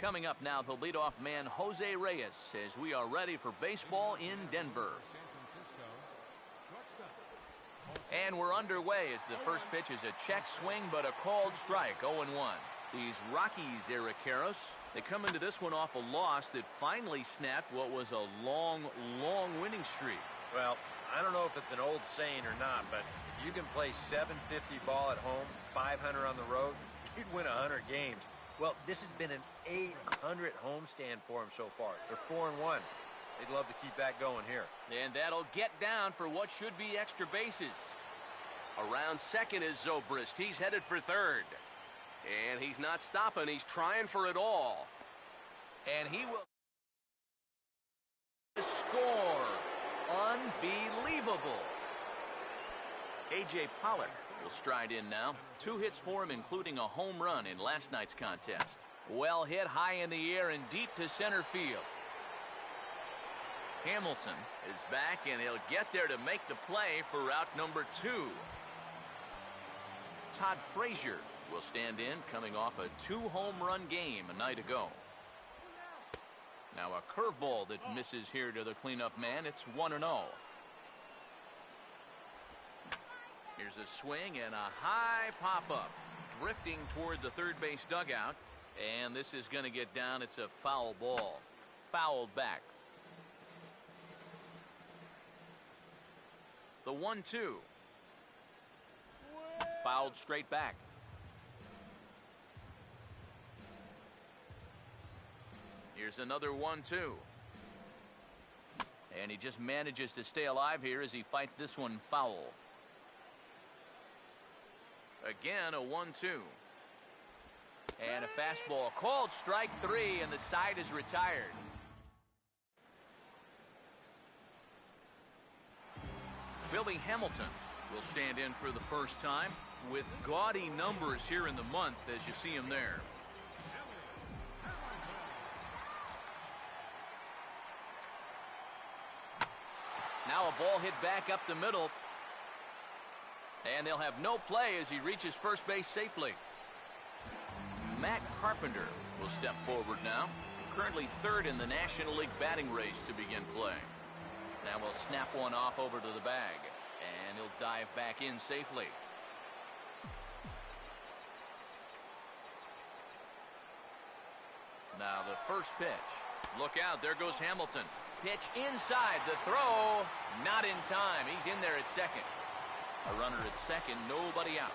Coming up now, the leadoff man, Jose Reyes, as we are ready for baseball in Denver. And we're underway as the first pitch is a check swing, but a called strike, 0-1. These Rockies, Eric Karros, they come into this one off a loss that finally snapped what was a long winning streak. Well, I don't know if it's an old saying or not, but you can play 750 ball at home, 500 on the road, you'd win 100 games. Well, this has been an 800 homestand for them so far. They're 4-1. They'd love to keep that going here. And that'll get down for what should be extra bases. Around second is Zobrist. He's headed for third. And he's not stopping. He's trying for it all. And he will score. Unbelievable. A.J. Pollard will stride in now. 2 hits for him, including a home run in last night's contest. Well hit high in the air and deep to center field. Hamilton is back, and he'll get there to make the play for out number 2. Todd Frazier will stand in, coming off a 2-home run game a night ago. Now a curveball that misses here to the cleanup man. It's 1-0. Here's a swing and a high pop-up, drifting toward the third base dugout. And this is going to get down. It's a foul ball. Fouled back. The 1-2. Fouled straight back. Here's another 1-2. And he just manages to stay alive here as he fights this one foul. Again, a 1-2. And a fastball called strike 3, and the side is retired. Billy Hamilton will stand in for the first time with gaudy numbers here in the month, as you see him there. Now a ball hit back up the middle. And they'll have no play as he reaches first base safely. Matt Carpenter will step forward now. Currently third in the National League batting race to begin play. Now we'll snap one off over to the bag. And he'll dive back in safely. Now the first pitch. Look out, there goes Hamilton. Pitch inside, the throw, not in time. He's in there at second. A runner at second, nobody out.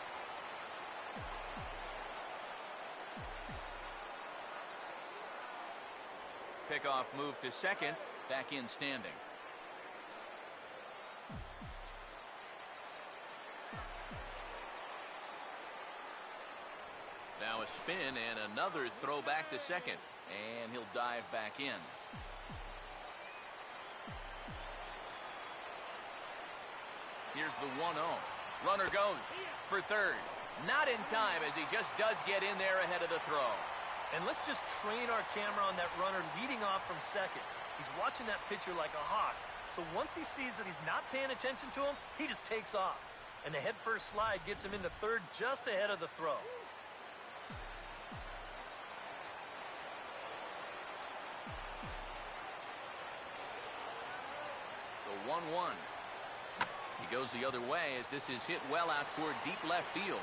Pickoff move to second, back in standing. Now a spin and another throw back to second, and he'll dive back in. Here's the 1-0. Runner goes for third. Not in time, as he just does get in there ahead of the throw. And let's just train our camera on that runner leading off from second. He's watching that pitcher like a hawk. So once he sees that he's not paying attention to him, he just takes off. And the head-first slide gets him into third just ahead of the throw. The 1-1. He goes the other way as this is hit well out toward deep left field.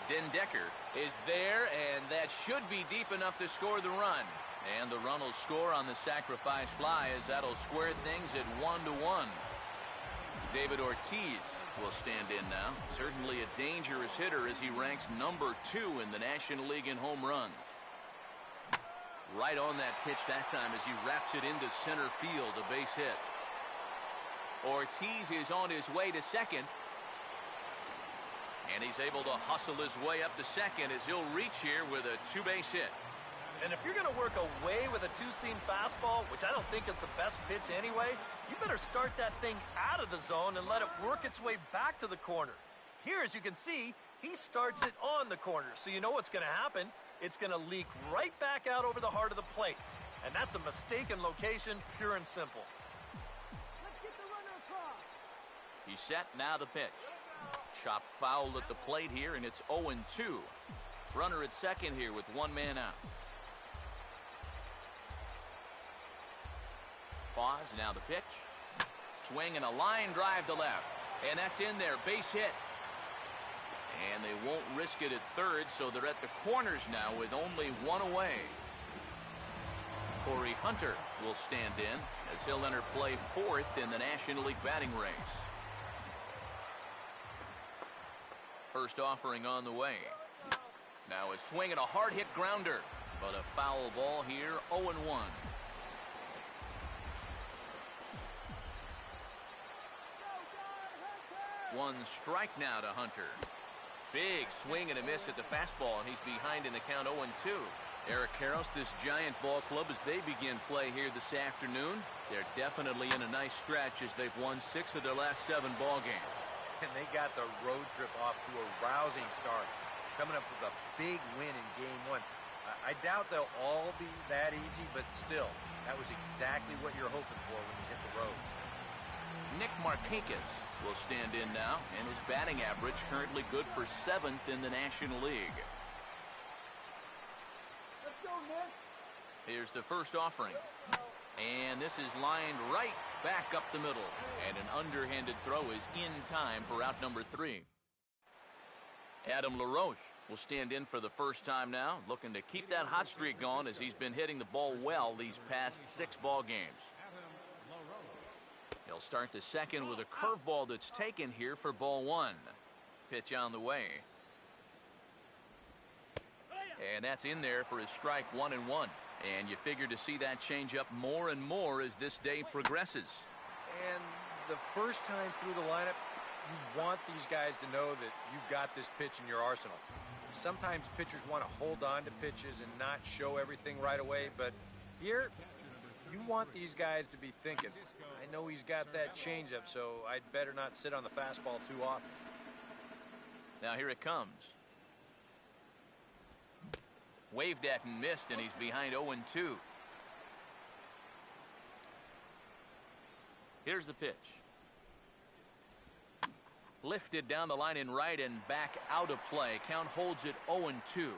Den Decker is there, and that should be deep enough to score the run. And the run will score on the sacrifice fly as that'll square things at 1-1. David Ortiz will stand in now. Certainly a dangerous hitter as he ranks number 2 in the National League in home runs. Right on that pitch that time as he wraps it into center field, a base hit. Ortiz is on his way to second. And he's able to hustle his way up to second as he'll reach here with a 2-base hit. And if you're going to work away with a 2-seam fastball, which I don't think is the best pitch anyway, you better start that thing out of the zone and let it work its way back to the corner. Here, as you can see, he starts it on the corner. So you know what's going to happen. It's going to leak right back out over the heart of the plate. And that's a mistaken location, pure and simple. He's set, now the pitch. Chop foul at the plate here, and it's 0-2. Runner at second here with one man out. pause. Now the pitch. Swing and a line drive to left. And that's in there. Base hit. And they won't risk it at third, so they're at the corners now with only one away. Torrey Hunter will stand in as he'll enter play fourth in the National League batting race. First offering on the way. Now a swing and a hard hit grounder, but a foul ball here, 0-1. One strike now to Hunter. Big swing and a miss at the fastball, and he's behind in the count 0-2. Eric Karros, this Giant ball club, as they begin play here this afternoon, they're definitely in a nice stretch as they've won 6 of their last 7 ball games. And they got the road trip off to a rousing start, coming up with a big win in Game 1. I doubt they'll all be that easy, but still, that was exactly what you're hoping for when you hit the road. Nick Markakis will stand in now, and his batting average currently good for 7th in the National League. Let's go, Nick. Here's the first offering. And this is lined right back up the middle. And an underhanded throw is in time for out number 3. Adam LaRoche will stand in for the first time now, looking to keep that hot streak going as he's been hitting the ball well these past 6 ball games. He'll start the second with a curveball that's taken here for ball 1. Pitch on the way. And that's in there for his strike 1-1. And you figure to see that change up more and more as this day progresses. And the first time through the lineup, you want these guys to know that you've got this pitch in your arsenal. Sometimes pitchers want to hold on to pitches and not show everything right away, but here, you want these guys to be thinking, I know he's got that changeup, so I'd better not sit on the fastball too often. Now here it comes. Waved at and missed, and he's behind 0-2. Here's the pitch. Lifted down the line in right and back out of play. Count holds it 0-2.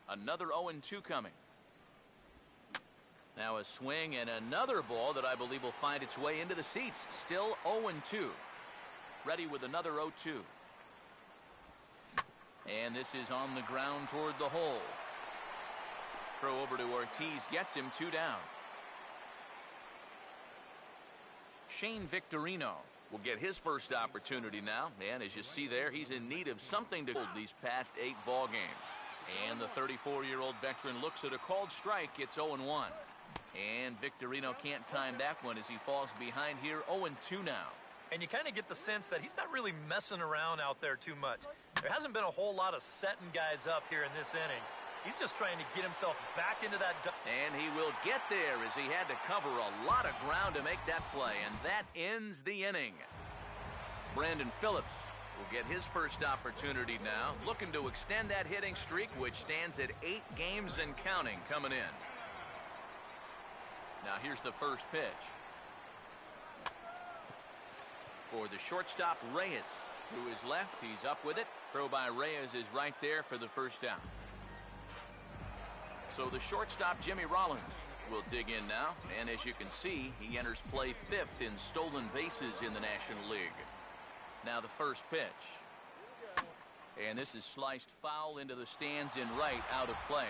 Another 0-2 coming. Now a swing and another ball that I believe will find its way into the seats. Still 0-2. Ready with another 0-2. And this is on the ground toward the hole. Throw over to Ortiz, gets him 2 down. Shane Victorino will get his first opportunity now. And as you see there, he's in need of something to hold these past 8 ball games. And the 34-year-old veteran looks at a called strike. It's 0-1. And Victorino can't time that one as he falls behind here 0-2 now. And you kind of get the sense that he's not really messing around out there too much. There hasn't been a whole lot of setting guys up here in this inning. He's just trying to get himself back into that. And he will get there as he had to cover a lot of ground to make that play. And that ends the inning. Brandon Phillips will get his first opportunity now, looking to extend that hitting streak, which stands at 8 games and counting coming in. Now here's the first pitch. For the shortstop, Reyes, who is left. He's up with it. Throw by Reyes is right there for the first down. So the shortstop, Jimmy Rollins, will dig in now. And as you can see, he enters play 5th in stolen bases in the National League. Now the first pitch. And this is sliced foul into the stands in right, out of play.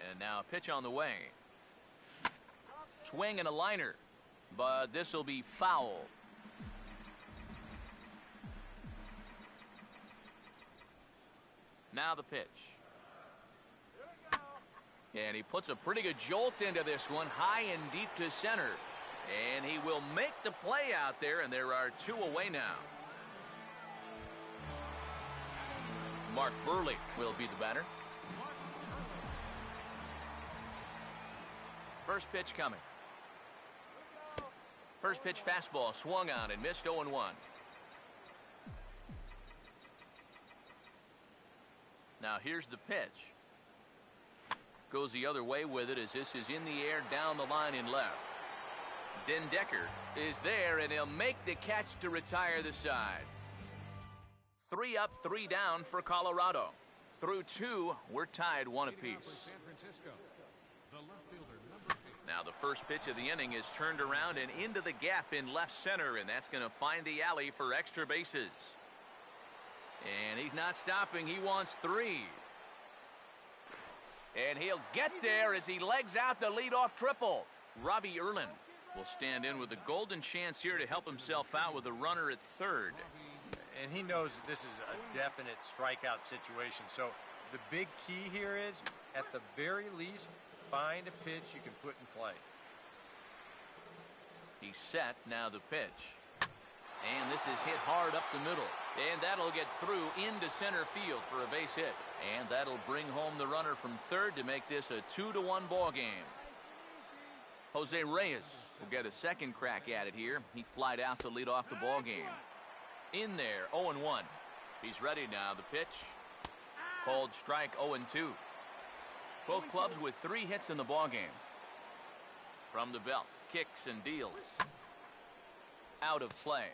And now a pitch on the way. Swing and a liner, but this will be foul. Now the pitch. And he puts a pretty good jolt into this one, high and deep to center. And he will make the play out there, and there are 2 away now. Mark Burley will be the batter. First pitch coming. First pitch fastball swung on and missed 0-1. Now here's the pitch. Goes the other way with it as this is in the air down the line in left. Den Decker is there, and he'll make the catch to retire the side. 3 up, 3 down for Colorado. Through 2, we're tied 1 apiece. Now the first pitch of the inning is turned around and into the gap in left center, and that's going to find the alley for extra bases. And he's not stopping. He wants 3. And he'll get there as he legs out the leadoff triple. Robbie Erlin will stand in with a golden chance here to help himself out with a runner at third. And he knows that this is a definite strikeout situation. So the big key here is, at the very least, find a pitch you can put in play. He's set. Now the pitch. And this is hit hard up the middle. And that'll get through into center field for a base hit. And that'll bring home the runner from third to make this a 2-1 ball game. Jose Reyes will get a second crack at it here. He flied out to lead off the ball game. In there, 0-1. He's ready now. The pitch. Called strike, 0-2. Both clubs with 3 hits in the ball game. From the belt, kicks and deals. Out of play.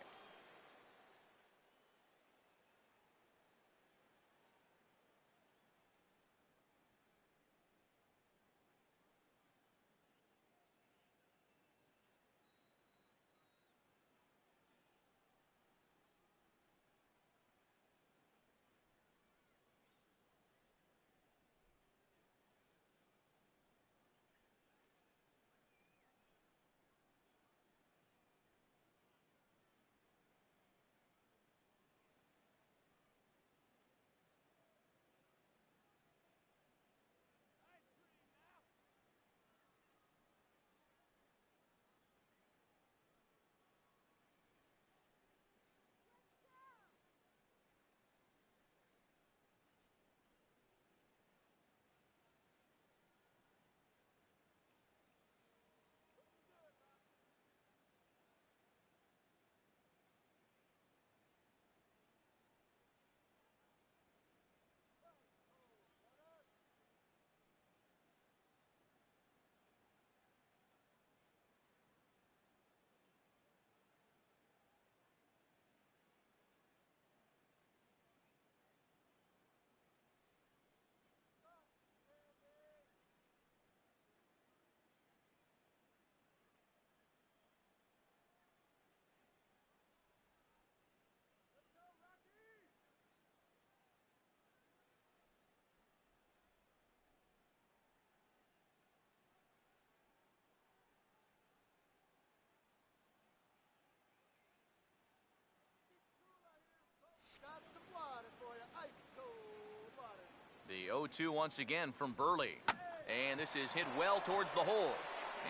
The 0-2 once again from Burley. And this is hit well towards the hole.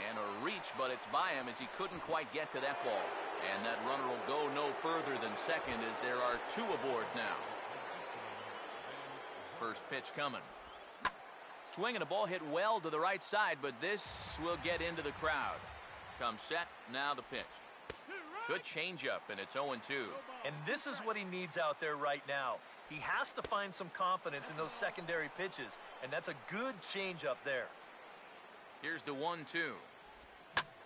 And a reach, but it's by him as he couldn't quite get to that ball. And that runner will go no further than second as there are 2 aboard now. First pitch coming. Swinging a ball hit well to the right side, but this will get into the crowd. Comes set, now the pitch. Good changeup, and it's 0-2. And this is what he needs out there right now. He has to find some confidence in those secondary pitches, and that's a good changeup there. Here's the 1-2.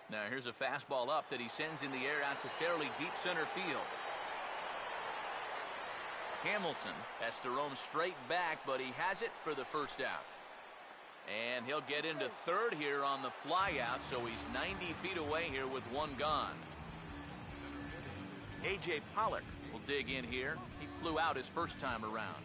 Now here's a fastball up that he sends in the air out to fairly deep center field. Hamilton has to roam straight back, but he has it for the first out. And he'll get into third here on the flyout, so he's 90 feet away here with 1 gone. A.J. Pollock will dig in here. He flew out his first time around.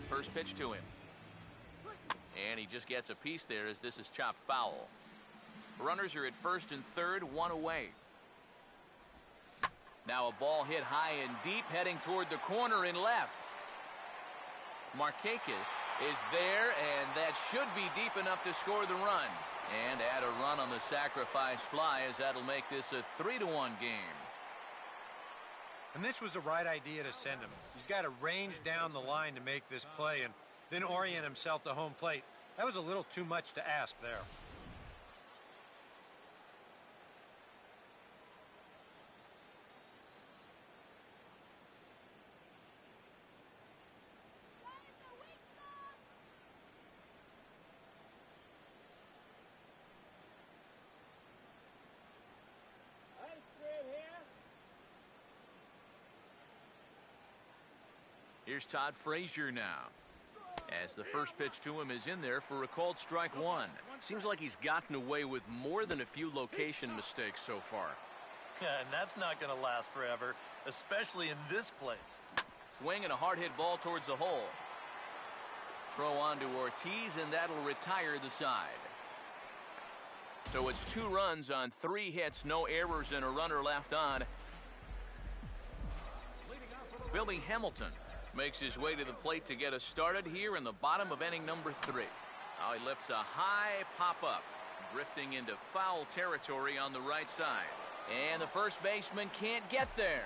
First pitch to him. And he just gets a piece there as this is chopped foul. Runners are at first and third, 1 away. Now a ball hit high and deep, heading toward the corner in left. Markakis is there, and that should be deep enough to score the run. And add a run on the sacrifice fly, as that'll make this a 3-1 game. And this was the right idea to send him. He's got to range down the line to make this play and then orient himself to home plate. That was a little too much to ask there. Here's Todd Frazier now, as the first pitch to him is in there for a called strike one. Seems like he's gotten away with more than a few location mistakes so far. Yeah, and that's not going to last forever, especially in this place. Swing and a hard hit ball towards the hole. Throw on to Ortiz, and that'll retire the side. So it's 2 runs on 3 hits, no errors, and a runner left on. Billy Hamilton makes his way to the plate to get us started here in the bottom of inning number 3. Now he lifts a high pop-up, drifting into foul territory on the right side. And the first baseman can't get there.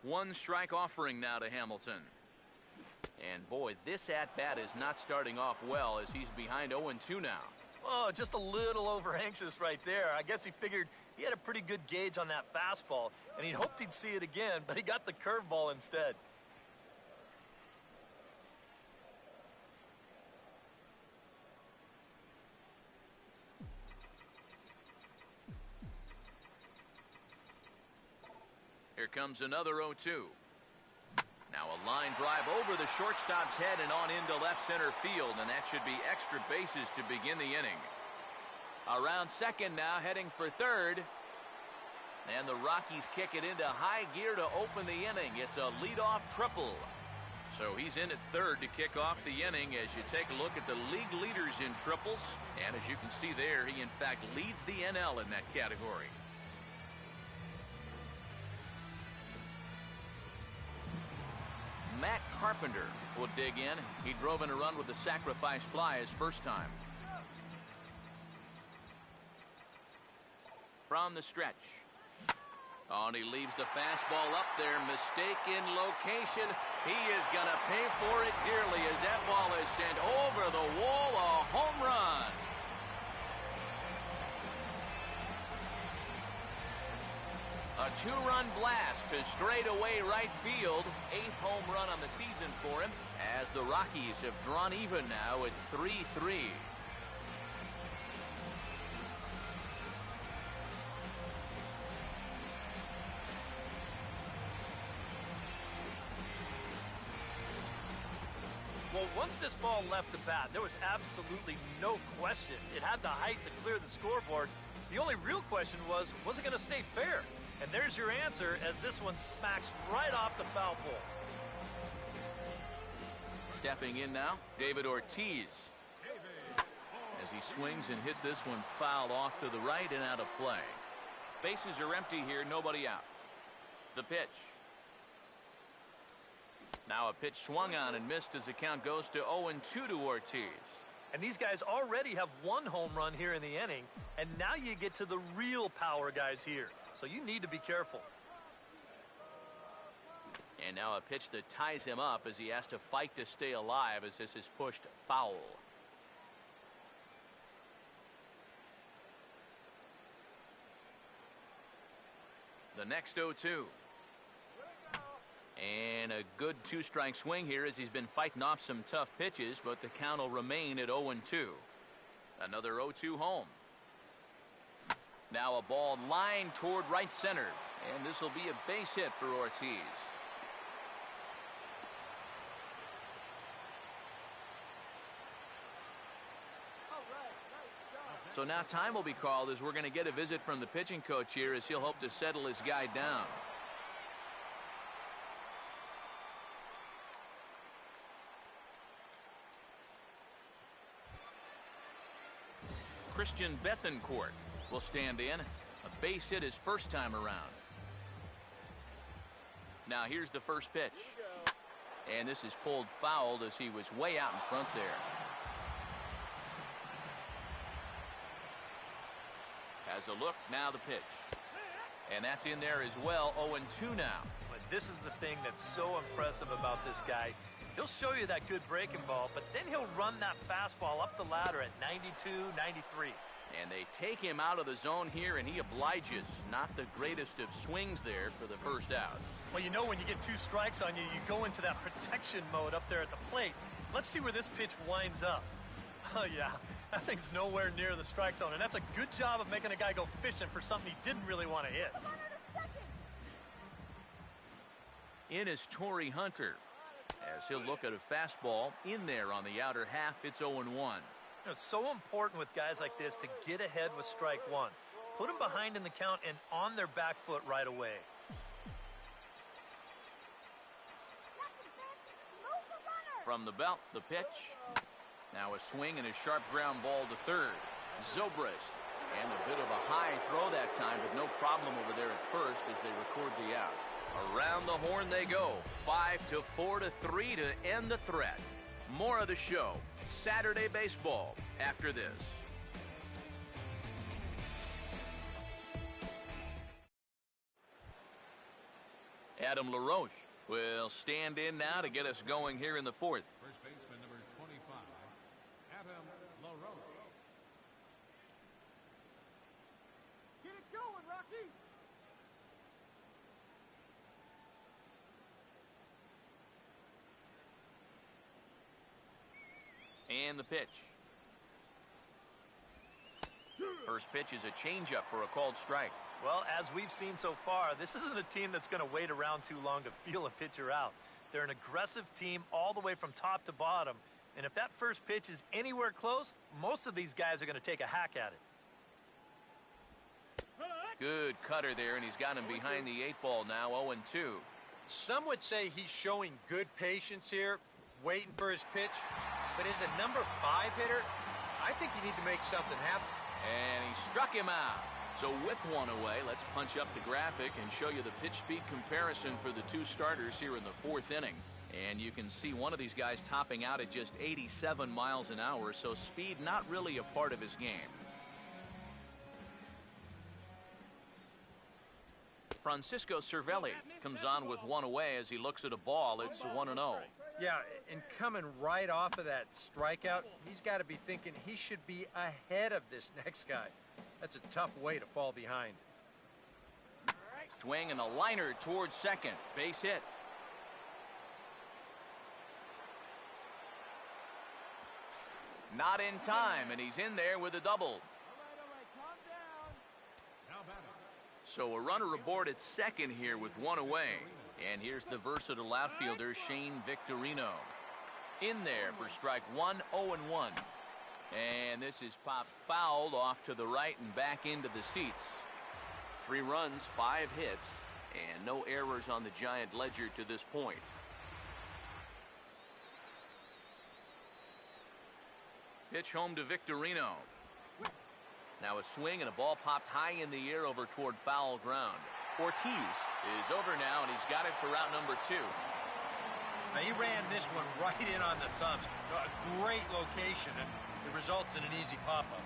1 strike offering now to Hamilton. And boy, this at-bat is not starting off well as he's behind 0-2 now. Oh, just a little over-anxious right there. I guess he figured he had a pretty good gauge on that fastball, and he'd hoped he'd see it again, but he got the curveball instead. Here comes another 0-2. Now a line drive over the shortstop's head and on into left center field, and that should be extra bases to begin the inning. Around second now, heading for third. And the Rockies kick it into high gear to open the inning. It's a leadoff triple. So he's in at third to kick off the inning as you take a look at the league leaders in triples. And as you can see there, he in fact leads the NL in that category. Matt Carpenter will dig in. He drove in a run with the sacrifice fly his first time. From the stretch. Oh, and he leaves the fastball up there. Mistake in location. He is going to pay for it dearly as that ball is sent over the wall. A home run. A 2-run blast to straightaway right field. 8th home run on the season for him as the Rockies have drawn even now at 3-3. Well, once this ball left the bat, there was absolutely no question. It had the height to clear the scoreboard. The only real question was it going to stay fair? And there's your answer as this one smacks right off the foul pole. Stepping in now, David Ortiz. As he swings and hits this one fouled off to the right and out of play. Bases are empty here, nobody out. The pitch. Now a pitch swung on and missed as the count goes to 0-2 to Ortiz. And these guys already have 1 home run here in the inning, and now you get to the real power guys here. So you need to be careful. And now a pitch that ties him up as he has to fight to stay alive as this is pushed foul. The next 0-2. And a good 2-strike swing here as he's been fighting off some tough pitches, but the count will remain at 0-2. Another 0-2 home. Now a ball lined toward right center, and this will be a base hit for Ortiz. So now time will be called as we're going to get a visit from the pitching coach here as he'll hope to settle his guy down. Christian Bethancourt will stand in. A base hit his first time around. Now here's the first pitch. And this is pulled fouled as he was way out in front there. Has a look, now the pitch. And that's in there as well, 0-2 now. But this is the thing that's so impressive about this guy. He'll show you that good breaking ball, but then he'll run that fastball up the ladder at 92, 93. And they take him out of the zone here, and he obliges. Not the greatest of swings there for the first out. Well, you know when you get 2 strikes on you, you go into that protection mode up there at the plate. Let's see where this pitch winds up. Oh, yeah, that thing's nowhere near the strike zone, and that's a good job of making a guy go fishing for something he didn't really want to hit. In is Torrey Hunter, as he'll look at a fastball in there on the outer half. It's 0-1. It's so important with guys like this to get ahead with strike one. Put them behind in the count and on their back foot right away. From the belt, the pitch. Now a swing and a sharp ground ball to third. Zobrist. And a bit of a high throw that time, but no problem over there at first as they record the out. Around the horn they go. 5-4-3 to end the threat. More of the show. Saturday baseball after this. Adam LaRoche will stand in now to get us going here in the fourth. First baseman number 25, Adam LaRoche. Get it going, Rocky! And the pitch. First pitch is a changeup for a called strike. Well, as we've seen so far, this isn't a team that's going to wait around too long to feel a pitcher out. They're an aggressive team all the way from top to bottom. And if that first pitch is anywhere close, most of these guys are going to take a hack at it. Good cutter there, and he's got him behind the 8 ball now, 0-2. Some would say he's showing good patience here, waiting for his pitch. But as a number 5 hitter, I think you need to make something happen. And he struck him out. So with one away, let's punch up the graphic and show you the pitch speed comparison for the two starters here in the fourth inning. And you can see one of these guys topping out at just 87 miles an hour, so speed not really a part of his game. Francisco Cervelli comes on with one away as he looks at a ball. It's 1-0. Yeah, and coming right off of that strikeout, he's got to be thinking he should be ahead of this next guy. That's a tough way to fall behind. Swing and a liner towards second. Base hit. Not in time, and he's in there with a double. So a runner aboard at second here with one away. And here's the versatile outfielder, Shane Victorino. In there for strike one, 0-1. And this is popped fouled off to the right and back into the seats. 3 runs, 5 hits, and no errors on the Giant ledger to this point. Pitch home to Victorino. Now a swing and a ball popped high in the air over toward foul ground. Ortiz is over now, and he's got it for route number 2. Now he ran this one right in on the thumbs. A great location, and it results in an easy pop-up.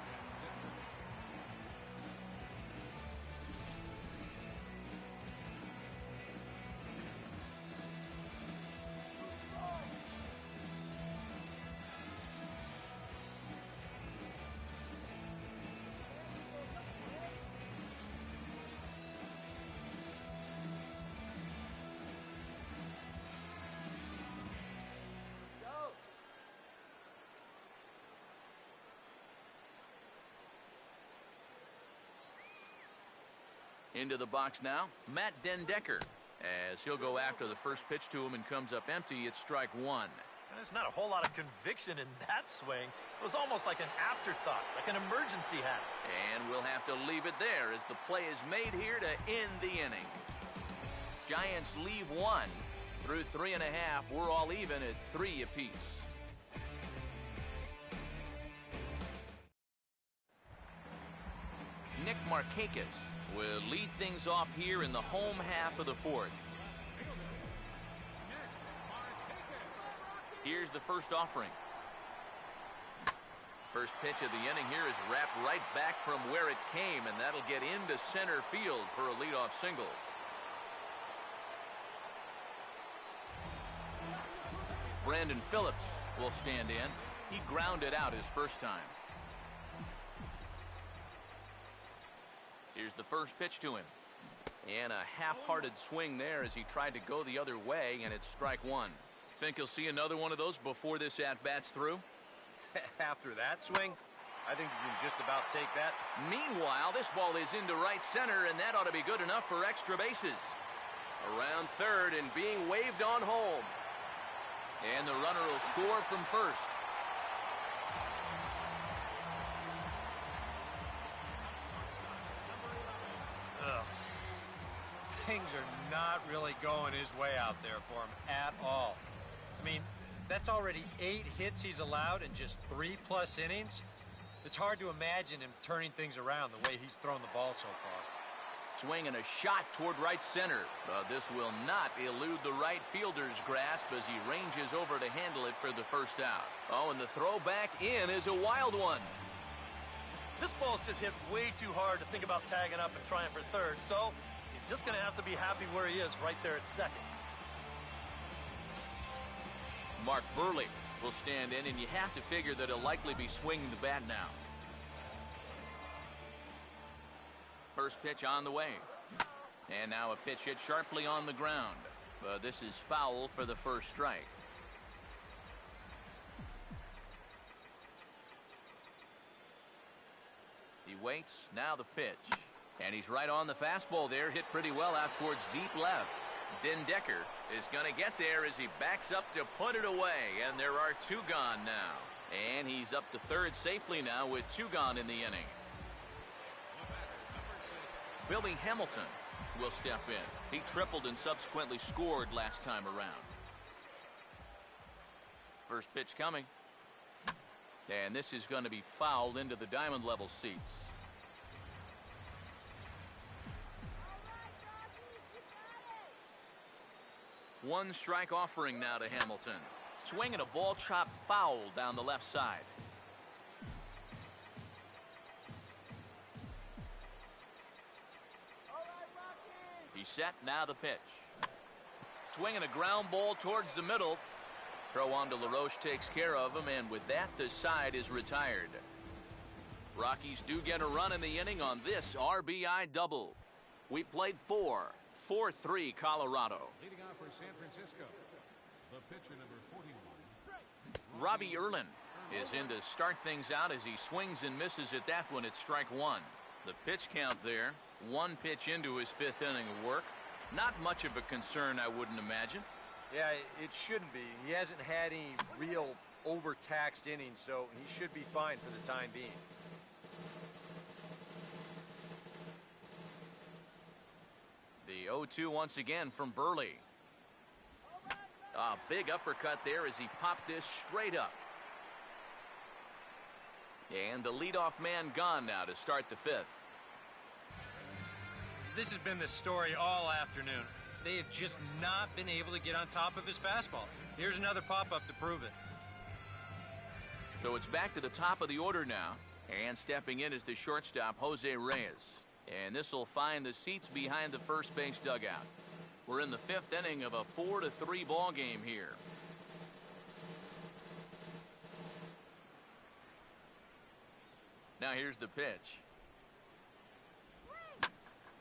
Into the box now, Matt Dendecker, as he'll go after the first pitch to him and comes up empty. It's strike 1. There's not a whole lot of conviction in that swing. It was almost like an afterthought, like an emergency hack. And we'll have to leave it there as the play is made here to end the inning. Giants leave 1 through 3 and a half. We're all even at 3 apiece. Nick Markakis will lead things off here in the home half of the fourth. Here's the first offering. First pitch of the inning here is wrapped right back from where it came, and that'll get into center field for a leadoff single. Brandon Phillips will stand in. He grounded out his first time. Here's the first pitch to him. And a half-hearted swing there as he tried to go the other way, and it's strike 1. Think he'll see another one of those before this at-bat's through? After that swing, I think you can just about take that. Meanwhile, this ball is into right center, and that ought to be good enough for extra bases. Around third and being waved on home. And the runner will score from first. Ugh. Things are not really going his way out there for him at all. I mean, that's already 8 hits he's allowed in just 3+ innings. It's hard to imagine him turning things around the way he's thrown the ball so far. Swinging a shot toward right center. This will not elude the right fielder's grasp as he ranges over to handle it for the first out. Oh, and the throw back in is a wild one. This ball's just hit way too hard to think about tagging up and trying for third, so he's just going to have to be happy where he is right there at second. Mark Burley will stand in, and you have to figure that he'll likely be swinging the bat now. First pitch on the way. And now a pitch hit sharply on the ground. This is foul for the first strike. He waits. Now the pitch. And he's right on the fastball there. Hit pretty well out towards deep left. Decker is going to get there as he backs up to put it away. And there are 2 gone now. And he's up to third safely now with 2 gone in the inning. Billy Hamilton will step in. He tripled and subsequently scored last time around. First pitch coming. And this is going to be fouled into the diamond level seats. One strike offering now to Hamilton. Swinging a ball chopped foul down the left side. He's set. Now the pitch. Swinging a ground ball towards the middle. Throw on to LaRoche takes care of him, and with that, the side is retired. Rockies do get a run in the inning on this RBI double. We played 4-3 Colorado. Leading off for San Francisco, the pitcher number 41. Robbie Erlin is in to start things out as he swings and misses at that one at strike 1. The pitch count there. 1 pitch into his 5th inning of work. Not much of a concern, I wouldn't imagine. Yeah, it shouldn't be. He hasn't had any real overtaxed innings, so he should be fine for the time being. The 0-2 once again from Burley. A big uppercut there as he popped this straight up. And the leadoff man gone now to start the 5th. This has been the story all afternoon. They have just not been able to get on top of his fastball. Here's another pop-up to prove it. So it's back to the top of the order now. And stepping in is the shortstop, Jose Reyes. And this will find the seats behind the first base dugout. We're in the 5th inning of a 4-3 ball game here. Now here's the pitch.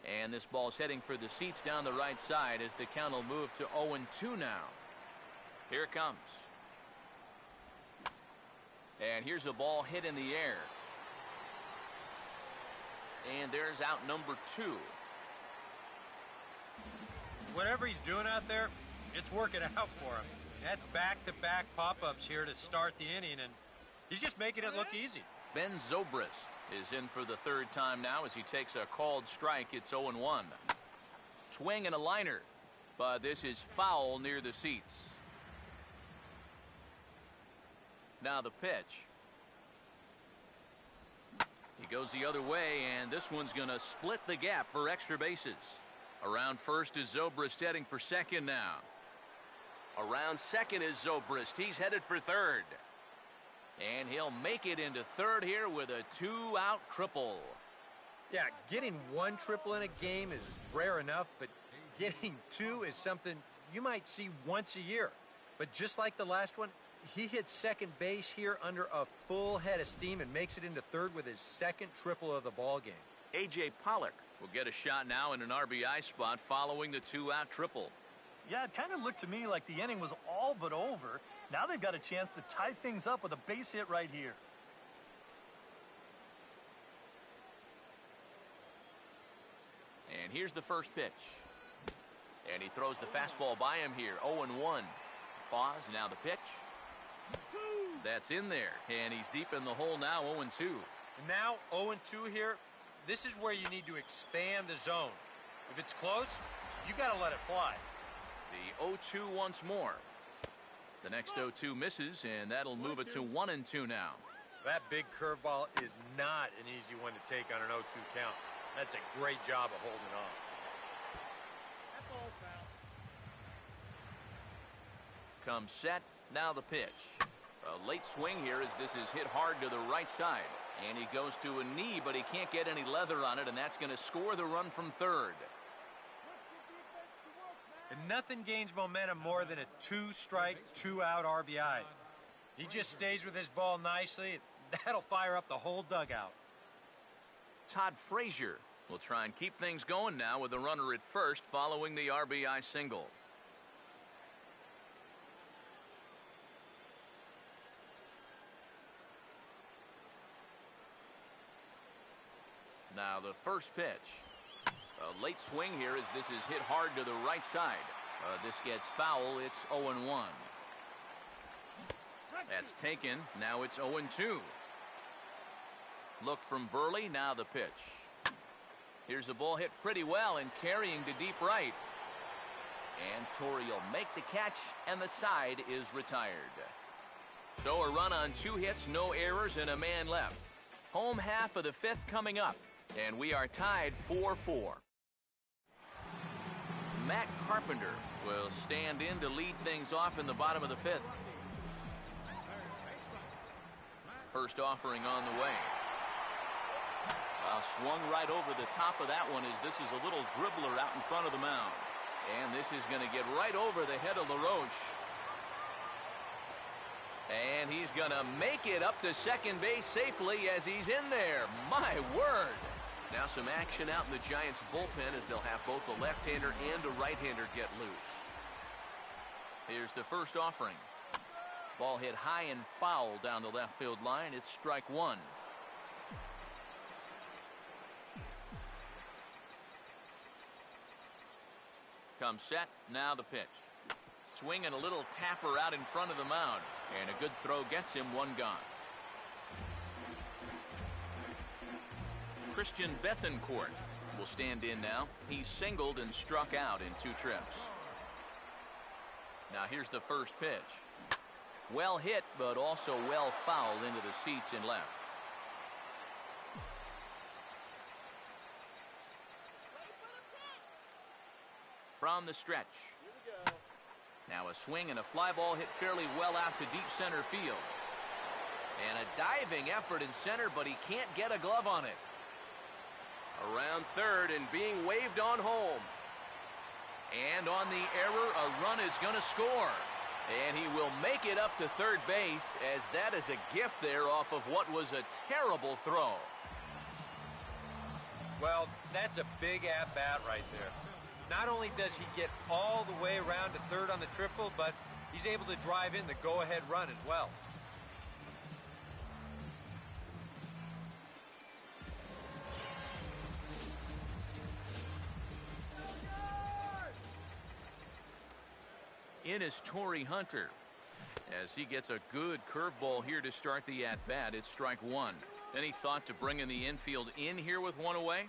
And this ball's heading for the seats down the right side as the count will move to 0-2 now. Here it comes. And here's a ball hit in the air. And there's out number 2. Whatever he's doing out there, it's working out for him. That's back-to-back pop-ups here to start the inning, and he's just making it look easy. Ben Zobrist is in for the 3rd time now as he takes a called strike. It's 0-1. Swing and a liner, but this is foul near the seats. Now the pitch. He goes the other way, and this one's going to split the gap for extra bases. Around first is Zobrist heading for second now. Around second is Zobrist. He's headed for third. And he'll make it into third here with a 2-out triple. Yeah, getting 1 triple in a game is rare enough, but getting 2 is something you might see once a year. But just like the last one, he hits second base here under a full head of steam and makes it into third with his 2nd triple of the ball game. A.J. Pollock will get a shot now in an RBI spot following the 2-out triple. Yeah, it kind of looked to me like the inning was all but over. Now they've got a chance to tie things up with a base hit right here. And here's the first pitch. And he throws the fastball by him here. 0-1. Pause. Now the pitch. That's in there. And he's deep in the hole now. 0-2. And now 0-2 here. This is where you need to expand the zone. If it's close, you got to let it fly. The 0-2 once more. The next 0-2 misses, and that'll move it to 1-2 now. That big curveball is not an easy one to take on an 0-2 count. That's a great job of holding on. Comes set. Now the pitch. A late swing here as this is hit hard to the right side. And he goes to a knee, but he can't get any leather on it, and that's going to score the run from third. And nothing gains momentum more than a 2-strike, 2-out RBI. He just stays with his ball nicely. That'll fire up the whole dugout. Todd Frazier will try and keep things going now with a runner at first following the RBI single. Now the first pitch. A late swing here as this is hit hard to the right side. This gets foul. It's 0-1. That's taken. Now it's 0-2. Look from Burley. Now the pitch. Here's the ball hit pretty well and carrying to deep right. And Torrey will make the catch, and the side is retired. So a run on 2 hits, no errors, and a man left. Home half of the 5th coming up, and we are tied 4-4. Matt Carpenter will stand in to lead things off in the bottom of the 5th. First offering on the way. Swung right over the top of that one as this is a little dribbler out in front of the mound. And this is going to get right over the head of LaRoche. And he's going to make it up to second base safely as he's in there. My word. Now some action out in the Giants bullpen as they'll have both a left-hander and a right-hander get loose. Here's the first offering. Ball hit high and foul down the left field line. It's strike 1. Comes set. Now the pitch. Swinging a little tapper out in front of the mound. And a good throw gets him 1 gone. Christian Bethancourt will stand in now. He's singled and struck out in 2 trips. Now here's the first pitch. Well hit, but also well fouled into the seats in left. From the stretch. Now a swing and a fly ball hit fairly well out to deep center field. And a diving effort in center, but he can't get a glove on it. Around third and being waved on home. And on the error, a run is going to score. And he will make it up to third base as that is a gift there off of what was a terrible throw. Well, that's a big at-bat right there. Not only does he get all the way around to third on the triple, but he's able to drive in the go-ahead run as well. In is Torrey Hunter as he gets a good curveball here to start the at-bat. It's strike 1. Any thought to bringing the infield in here with 1 away?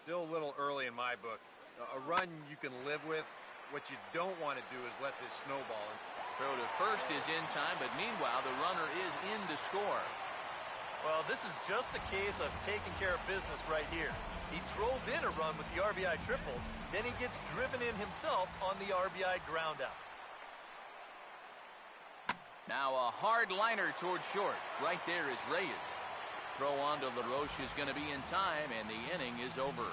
Still a little early in my book. A run you can live with. What you don't want to do is let this snowball in. Throw to first is in time, but meanwhile the runner is in to score. Well, this is just a case of taking care of business right here. He drove in a run with the RBI triple, then he gets driven in himself on the RBI groundout. Now a hard liner towards short. Right there is Reyes. Throw on to LaRoche is going to be in time, and the inning is over.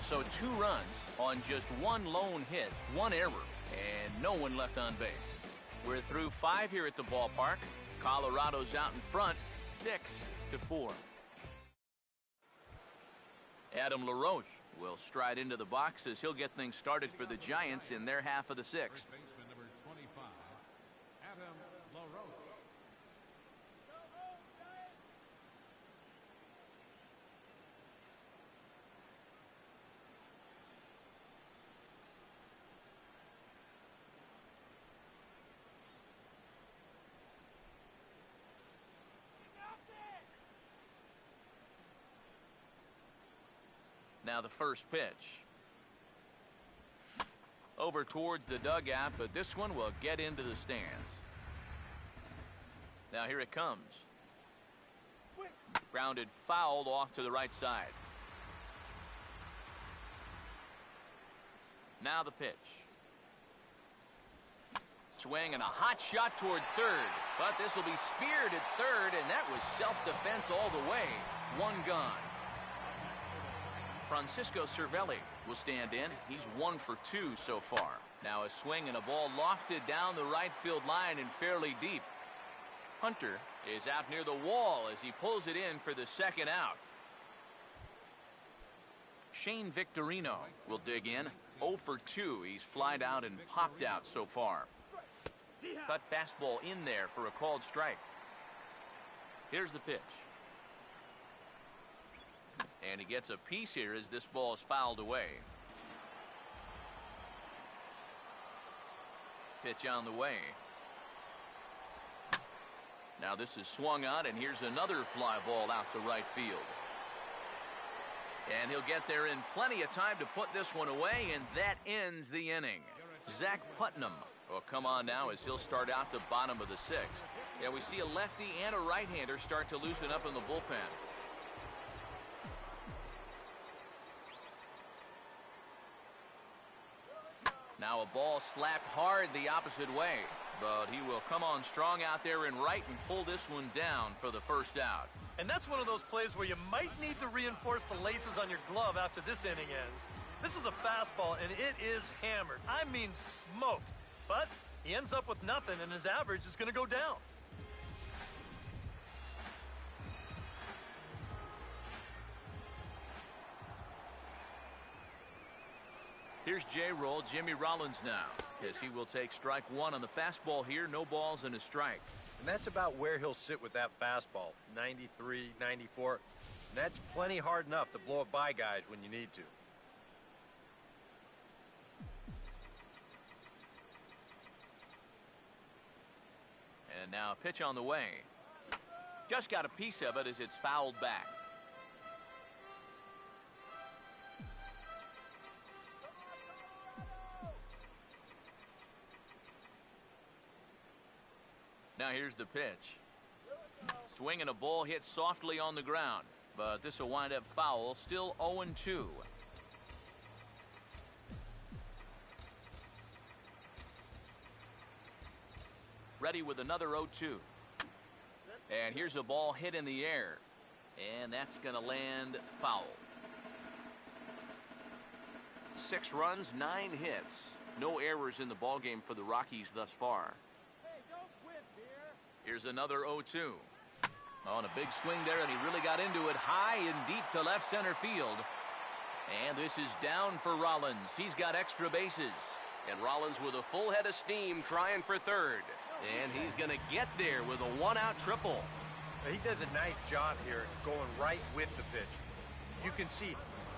So 2 runs on just 1 lone hit, 1 error, and no one left on base. We're through 5 here at the ballpark. Colorado's out in front, 6-4. Adam LaRoche will stride into the box as he'll get things started for the Giants in their half of the 6th. First baseman number 25, Adam LaRoche. Now the first pitch. Over towards the dugout, but this one will get into the stands. Now here it comes. Grounded foul off to the right side. Now the pitch. Swing and a hot shot toward third, but this will be speared at third, and that was self-defense all the way. One gone. Francisco Cervelli will stand in. He's 1 for 2 so far. Now a swing and a ball lofted down the right field line and fairly deep. Hunter is out near the wall as he pulls it in for the second out. Shane Victorino will dig in. 0 for 2. He's flied out and popped out so far. Cut fastball in there for a called strike. Here's the pitch. And he gets a piece here as this ball is fouled away. Pitch on the way. Now this is swung on, and here's another fly ball out to right field. And he'll get there in plenty of time to put this one away, and that ends the inning. Zach Putnam will come on now as he'll start out the bottom of the sixth. Yeah, we see a lefty and a right-hander start to loosen up in the bullpen. Now a ball slapped hard the opposite way, but he will come on strong out there in right and pull this one down for the first out. And that's one of those plays where you might need to reinforce the laces on your glove after this inning ends. This is a fastball, and it is hammered. I mean smoked. But he ends up with nothing, and his average is going to go down. Here's J-roll Jimmy Rollins now, as he will take strike one on the fastball here. No balls and a strike. And that's about where he'll sit with that fastball, 93, 94. And that's plenty hard enough to blow it by guys when you need to. And now a pitch on the way. Just got a piece of it as it's fouled back. Now here's the pitch. Swing and a ball hit softly on the ground, but this will wind up foul. Still 0-2. Ready with another 0-2. And here's a ball hit in the air, and that's going to land foul. 6 runs, 9 hits. No errors in the ballgame for the Rockies thus far. Here's another 0-2. On a big swing there, and he really got into it high and deep to left center field. And this is down for Rollins. He's got extra bases. And Rollins with a full head of steam trying for third. And he's going to get there with a one-out triple. He does a nice job here going right with the pitch. You can see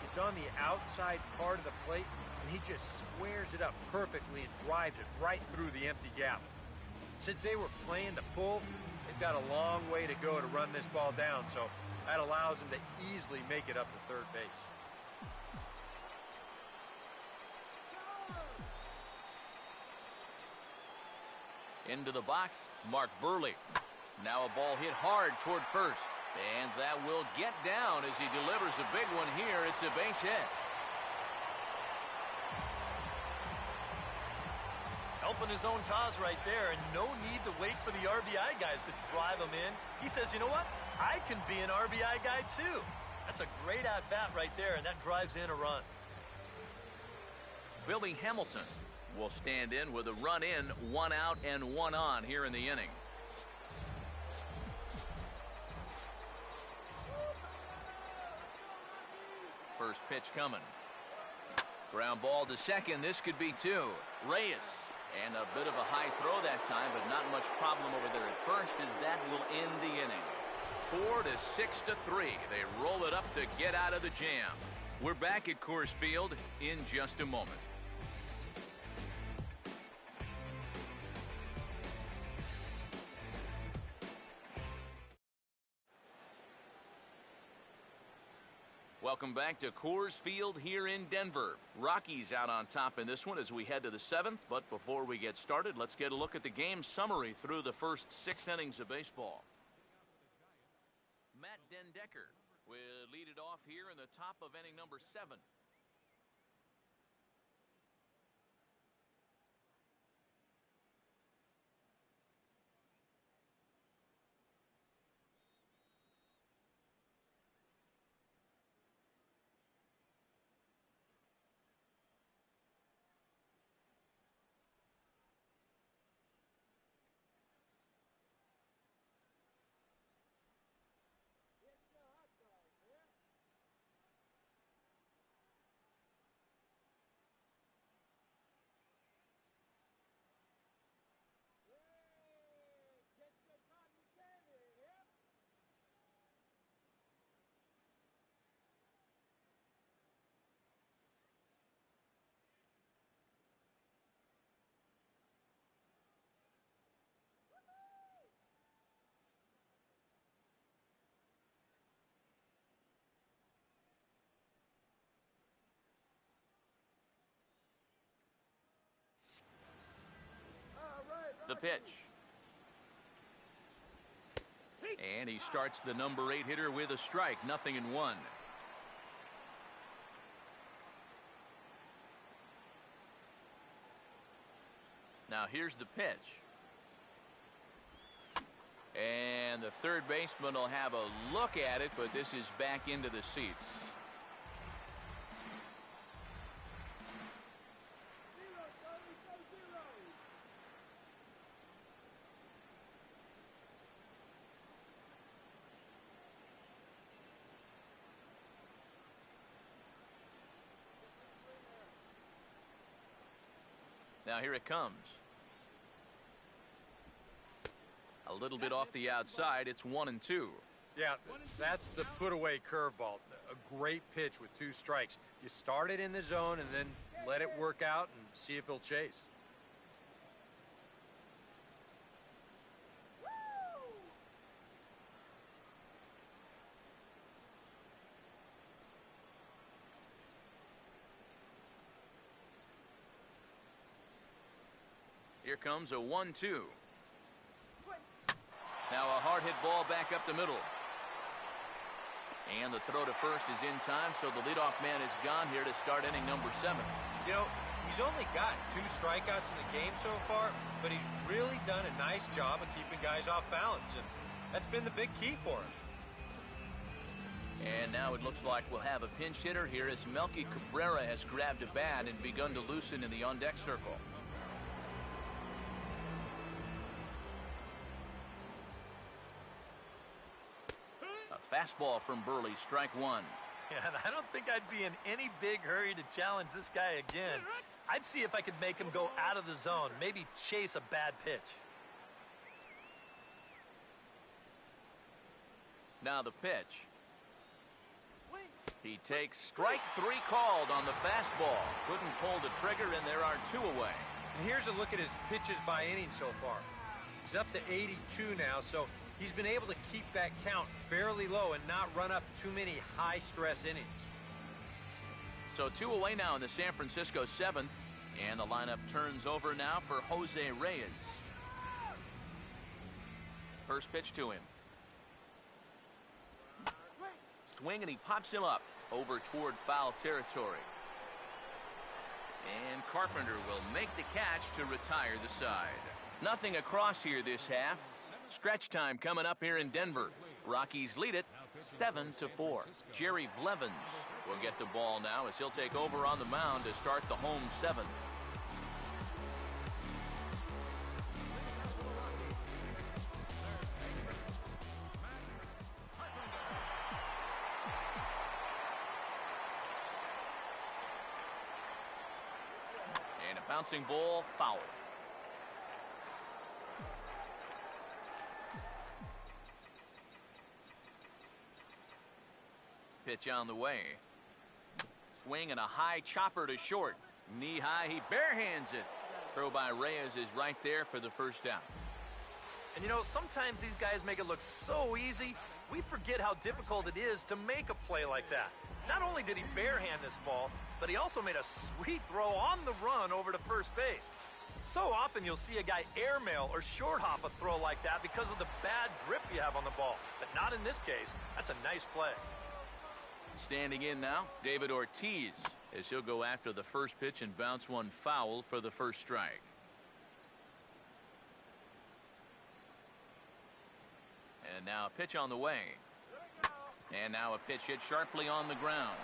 it's on the outside part of the plate, and he just squares it up perfectly and drives it right through the empty gap. Since they were playing the pull, they've got a long way to go to run this ball down, so that allows them to easily make it up to third base. Into the box, Mark Burley. Now a ball hit hard toward first, and that will get down as he delivers a big one here. It's a base hit. Helping his own cause right there, and no need to wait for the RBI guys to drive him in. He says, you know what? I can be an RBI guy too. That's a great at-bat right there, and that drives in a run. Billy Hamilton will stand in with a run in, 1 out and 1 on here in the inning. First pitch coming. Ground ball to second. This could be 2. Reyes. And a bit of a high throw that time, but not much problem over there at first, as that will end the inning. 4-6-3. They roll it up to get out of the jam. We're back at Coors Field in just a moment. Welcome back to Coors Field here in Denver. Rockies out on top in this one as we head to the 7th. But before we get started, let's get a look at the game summary through the first 6 innings of baseball. Matt Den Decker will lead it off here in the top of inning number 7. The pitch. And he starts the number 8 hitter with a strike, 0-1. Now here's the pitch. And the third baseman will have a look at it, but this is back into the seats. Now here it comes. A little bit off the outside. It's 1-2. Yeah, that's the put-away curveball. A great pitch with 2 strikes. You start it in the zone and then let it work out and see if he'll chase. Here comes a 1-2. Now a hard hit ball back up the middle. And the throw to first is in time, so the leadoff man is gone here to start inning number 7. You know, he's only got 2 strikeouts in the game so far, but he's really done a nice job of keeping guys off balance, and that's been the big key for him. And now it looks like we'll have a pinch hitter here as Melky Cabrera has grabbed a bat and begun to loosen in the on-deck circle. Fastball from Burley, strike 1. Yeah, and I don't think I'd be in any big hurry to challenge this guy again. I'd see if I could make him go out of the zone, maybe chase a bad pitch. Now the pitch. He takes strike 3 called on the fastball. Couldn't pull the trigger, and there are 2 away. And here's a look at his pitches by inning so far. He's up to 82 now, so he's been able to keep that count fairly low and not run up too many high-stress innings. So 2 away now in the San Francisco 7th, and the lineup turns over now for Jose Reyes. First pitch to him. Swing, and he pops him up over toward foul territory. And Carpenter will make the catch to retire the side. Nothing across here this half. Stretch time coming up here in Denver. Rockies lead it 7-4. Jerry Blevins will get the ball now as he'll take over on the mound to start the home 7th. And a bouncing ball, foul. Pitch on the way. Swing and a high chopper to short. Knee high, he barehands it. Throw by Reyes is right there for the first down. And you know, sometimes these guys make it look so easy, we forget how difficult it is to make a play like that. Not only did he barehand this ball, but he also made a sweet throw on the run over to first base. So often you'll see a guy airmail or short hop a throw like that because of the bad grip you have on the ball. But not in this case. That's a nice play. Standing in now, David Ortiz, as he'll go after the first pitch and bounce one foul for the first strike. And now a pitch on the way. And now a pitch hit sharply on the ground.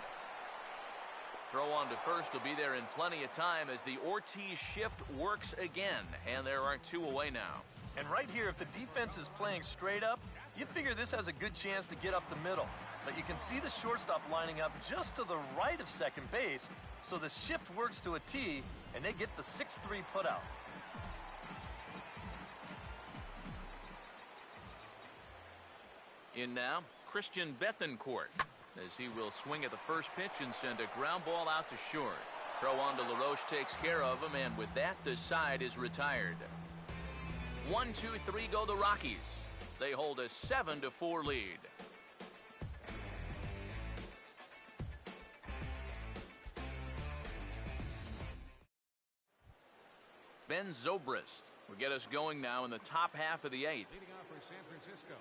Throw on to first will be there in plenty of time as the Ortiz shift works again. And there are two away now. And right here, if the defense is playing straight up, you figure this has a good chance to get up the middle. But you can see the shortstop lining up just to the right of second base, so the shift works to a T, and they get the 6-3 putout. In now, Christian Bethancourt, as he will swing at the first pitch and send a ground ball out to short. Throw on to LaRoche takes care of him, and with that, the side is retired. 1, 2, 3 go the Rockies. They hold a 7-4 lead. Ben Zobrist will get us going now in the top half of the eighth. Leading off for San Francisco,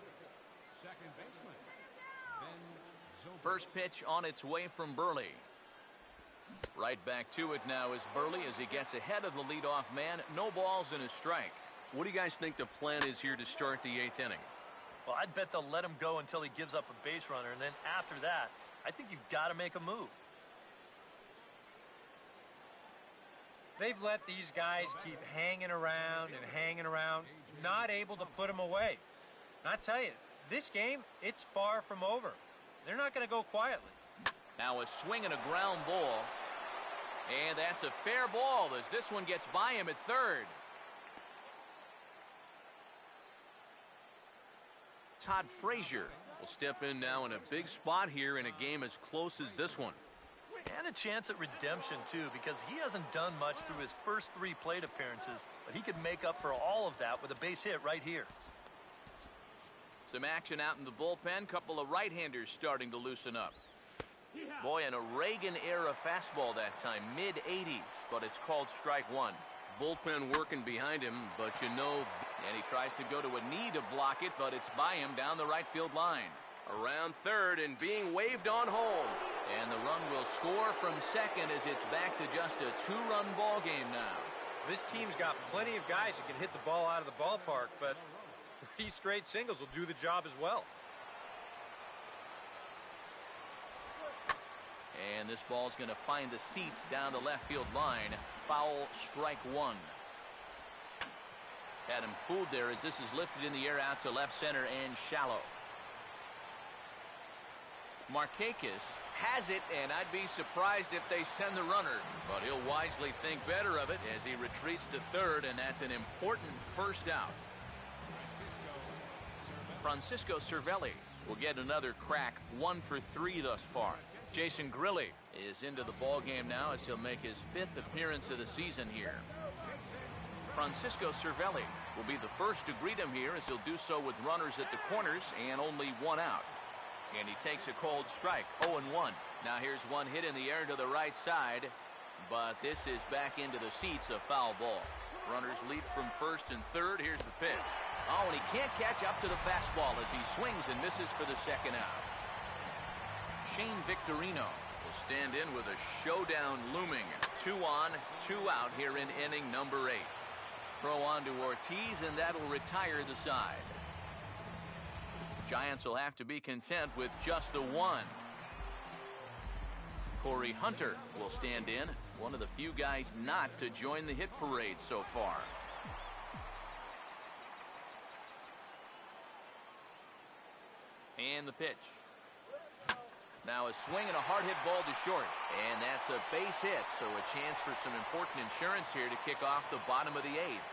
second baseman, Ben Zobrist. First pitch on its way from Burley. Right back to it now is Burley as he gets ahead of the leadoff man. No balls and a strike. What do you guys think the plan is here to start the eighth inning? Well, I'd bet they'll let him go until he gives up a base runner, and then after that, I think you've got to make a move. They've let these guys keep hanging around and hanging around, not able to put them away. And I tell you, this game, it's far from over. They're not going to go quietly. Now a swing and a ground ball. And that's a fair ball as this one gets by him at third. Todd Frazier will step in now in a big spot here in a game as close as this one. And a chance at redemption, too, because he hasn't done much through his first 3 plate appearances, but he could make up for all of that with a base hit right here. Some action out in the bullpen. Couple of right-handers starting to loosen up. Boy, and a Reagan-era fastball that time, mid-80s, but it's called strike one. Bullpen working behind him, but you know, and he tries to go to a knee to block it, but it's by him down the right field line. around third and being waved on home. And the run will score from second as it's back to just a 2-run ball game now. This team's got plenty of guys that can hit the ball out of the ballpark, but 3 straight singles will do the job as well. And this ball's going to find the seats down the left field line. Foul, strike one. Had him fooled there as this is lifted in the air out to left center and shallow. Markakis has it, and I'd be surprised if they send the runner. But he'll wisely think better of it as he retreats to third, and that's an important first out. Francisco Cervelli will get another crack, 1 for 3 thus far. Jason Grilli is into the ball game now as he'll make his 5th appearance of the season here. Francisco Cervelli will be the first to greet him here as he'll do so with runners at the corners and only 1 out. And he takes a cold strike, 0-1. Now here's one hit in the air to the right side, but this is back into the seats, a foul ball. Runners lead from first and third. Here's the pitch. Oh, and he can't catch up to the fastball as he swings and misses for the second out. Shane Victorino will stand in with a showdown looming. 2 on, 2 out here in inning number 8. Throw on to Ortiz, and that'll retire the side. Giants will have to be content with just the 1. Corey Hunter will stand in, one of the few guys not to join the hit parade so far. And the pitch. Now a swing and a hard hit ball to short. And that's a base hit, so a chance for some important insurance here to kick off the bottom of the 8th.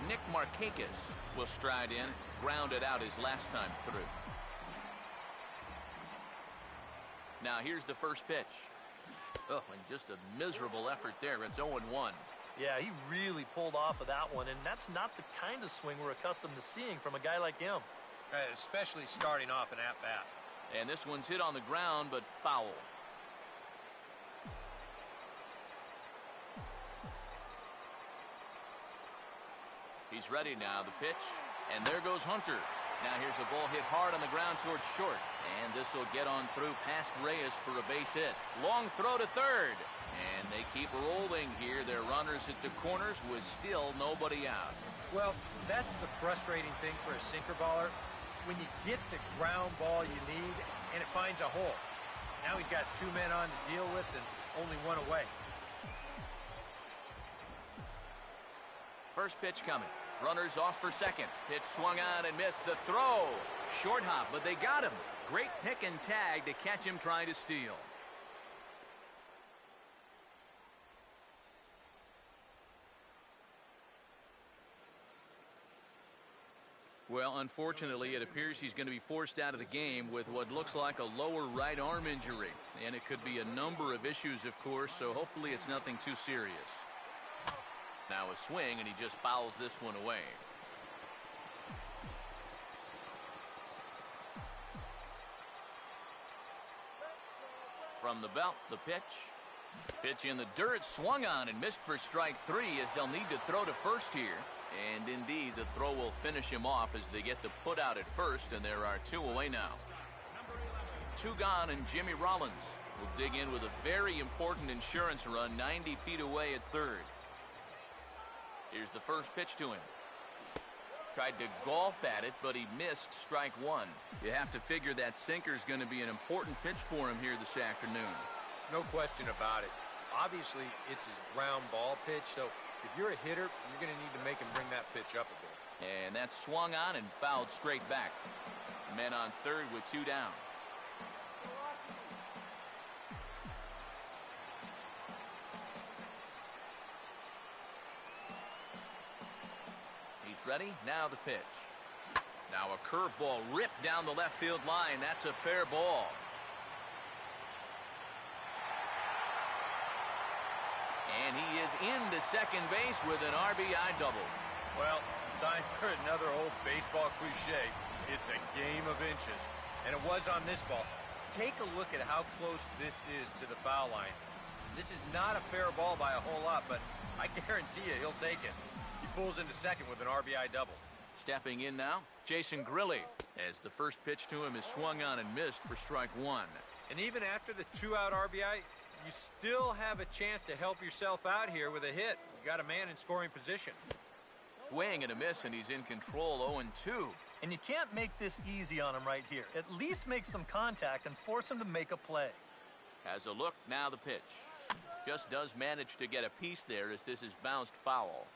Nick Markakis will stride in, grounded out his last time through. Now here's the first pitch. Oh, and just a miserable effort there. It's 0-1. Yeah, he really pulled off of that one, and that's not the kind of swing we're accustomed to seeing from a guy like him. especially starting off an at-bat. And this one's hit on the ground, but foul. He's ready now, the pitch. And there goes Hunter. Now here's a ball hit hard on the ground towards short. And this will get on through past Reyes for a base hit. Long throw to third. And they keep rolling here. Their runners at the corners with still nobody out. Well, that's the frustrating thing for a sinker baller. When you get the ground ball you need and it finds a hole. Now he's got 2 men on to deal with and only 1 away. First pitch coming. Runners off for second. Pitch swung on and missed. The throw. Short hop, but they got him. Great pick and tag to catch him trying to steal. Well, unfortunately, it appears he's going to be forced out of the game with what looks like a lower right arm injury. And it could be a number of issues, of course, so hopefully it's nothing too serious. Now a swing, and he just fouls this one away. From the belt, the pitch. Pitch in the dirt, swung on and missed for strike 3 as they'll need to throw to first here. And indeed, the throw will finish him off as they get the put out at first, and there are 2 away now. 2 gone, and Jimmy Rollins will dig in with a very important insurance run 90 feet away at third. Here's the first pitch to him. Tried to golf at it, but he missed strike 1. You have to figure that sinker's going to be an important pitch for him here this afternoon. No question about it. Obviously, it's his ground ball pitch, so if you're a hitter, you're going to need to make him bring that pitch up a bit. And that's swung on and fouled straight back. Men on third with 2 down. He's ready. Now the pitch. Now a curveball ripped down the left field line. That's a fair ball. And he is into second base with an RBI double. Well, time for another old baseball cliche. It's a game of inches. And it was on this ball. Take a look at how close this is to the foul line. This is not a fair ball by a whole lot, but I guarantee you he'll take it. He pulls into second with an RBI double. Stepping in now, Jason Grilli, as the first pitch to him is swung on and missed for strike 1. And even after the 2-out RBI, you still have a chance to help yourself out here with a hit. You got a man in scoring position. Swing and a miss, and he's in control 0-2. And you can't make this easy on him right here. At least make some contact and force him to make a play. Has a look, now the pitch. Just does manage to get a piece there as this is bounced foul.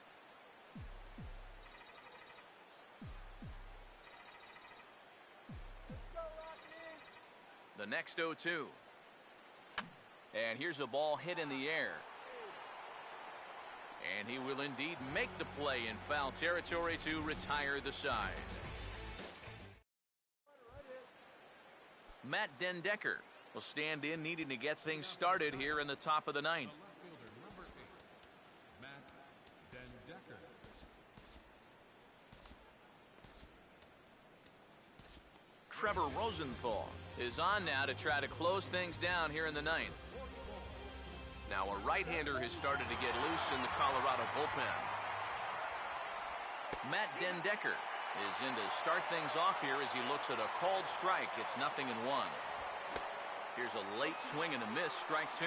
The next 0-2. And here's a ball hit in the air. And he will indeed make the play in foul territory to retire the side. Matt Dendecker will stand in, needing to get things started here in the top of the 9th. Left fielder number 8, Matt Dendecker. Trevor Rosenthal is on now to try to close things down here in the 9th. Now a right-hander has started to get loose in the Colorado bullpen. Matt Dendecker is in to start things off here as he looks at a called strike. It's 0-1. Here's a late swing and a miss, strike 2.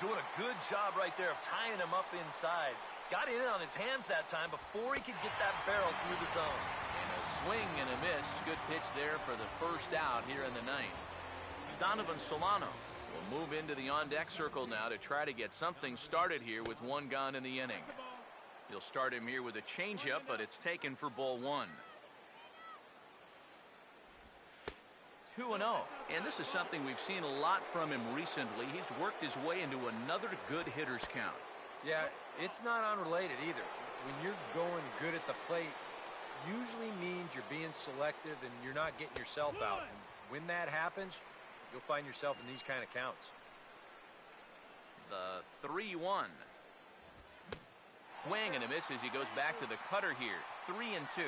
Doing a good job right there of tying him up inside. Got in on his hands that time before he could get that barrel through the zone. And a swing and a miss. Good pitch there for the first out here in the 9th. Donovan Solano will move into the on-deck circle now to try to get something started here with 1 gone in the inning. He'll start him here with a changeup, but it's taken for ball 1. 2-0. And this is something we've seen a lot from him recently. He's worked his way into another good hitter's count. Yeah, it's not unrelated either. When you're going good at the plate, usually means you're being selective and you're not getting yourself out. And when that happens, you'll find yourself in these kind of counts. The 3-1. Swing and a miss as he goes back to the cutter here. 3-2.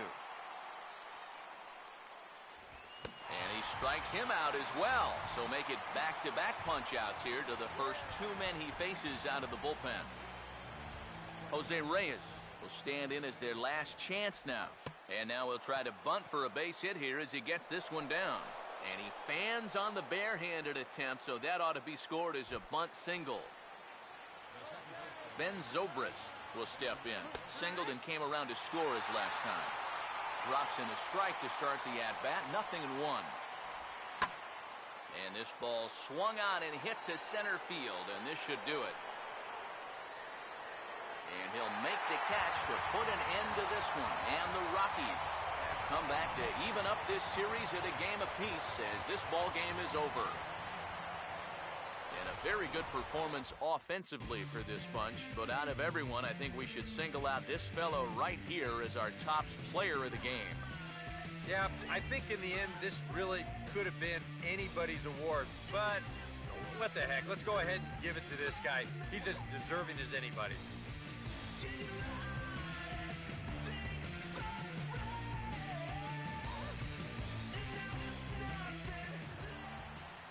strikes him out as well. So make it back-to-back punch-outs here to the first two men he faces out of the bullpen. Jose Reyes will stand in as their last chance now. And now he'll try to bunt for a base hit here as he gets this one down. And he fans on the barehanded attempt, so that ought to be scored as a bunt single. Ben Zobrist will step in. Singled and came around to score his last time. Drops in a strike to start the at-bat. 0-1. And this ball swung on and hit to center field, and this should do it. And he'll make the catch to put an end to this one. And the Rockies have come back to even up this series at a game apiece as this ball game is over. And a very good performance offensively for this bunch. But out of everyone, I think we should single out this fellow right here as our top player of the game. Yeah, I think in the end, this really could have been anybody's award. But what the heck? Let's go ahead and give it to this guy. He's as deserving as anybody.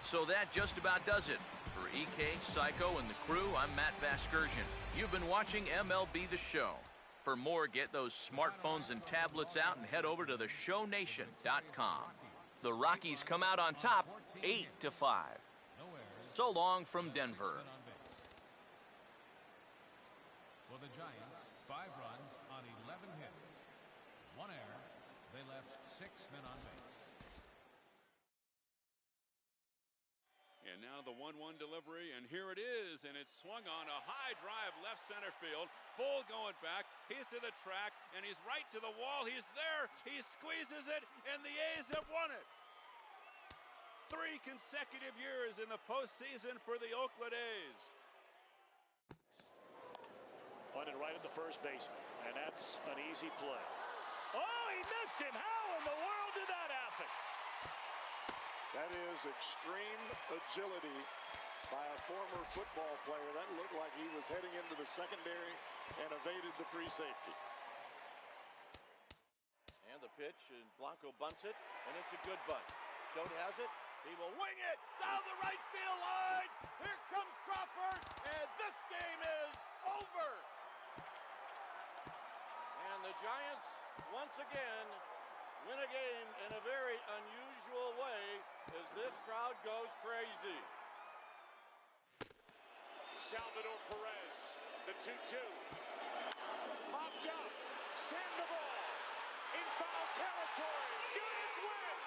So that just about does it. For EK, Psycho, and the crew, I'm Matt Vasgersian. You've been watching MLB The Show. For more, get those smartphones and tablets out and head over to theshownation.com. The Rockies come out on top, 8-5. So long from Denver. For the Giants, 5 runs on 11 hits. 1 error. They left 6 men on base. And now the 1-1 delivery, and here it is, and it's swung on a high drive left center field. Full going back. He's to the track, and he's right to the wall. He's there. He squeezes it, and the A's have won it. 3 consecutive years in the postseason for the Oakland A's. Punted right at the first baseman, and that's an easy play. Oh, he missed him. How in the world did that happen? That is extreme agility by a former football player. That looked like he was heading into the secondary and evaded the free safety. And the pitch, and Blanco bunts it, and it's a good bunt. Choate has it. He will wing it down the right field line. Here comes Crawford, and this game is over. And the Giants, once again, win a game in a very unusual way as this crowd goes crazy. Salvador Perez, the 2-2. Popped up. Sandoval in foul territory. Giants win.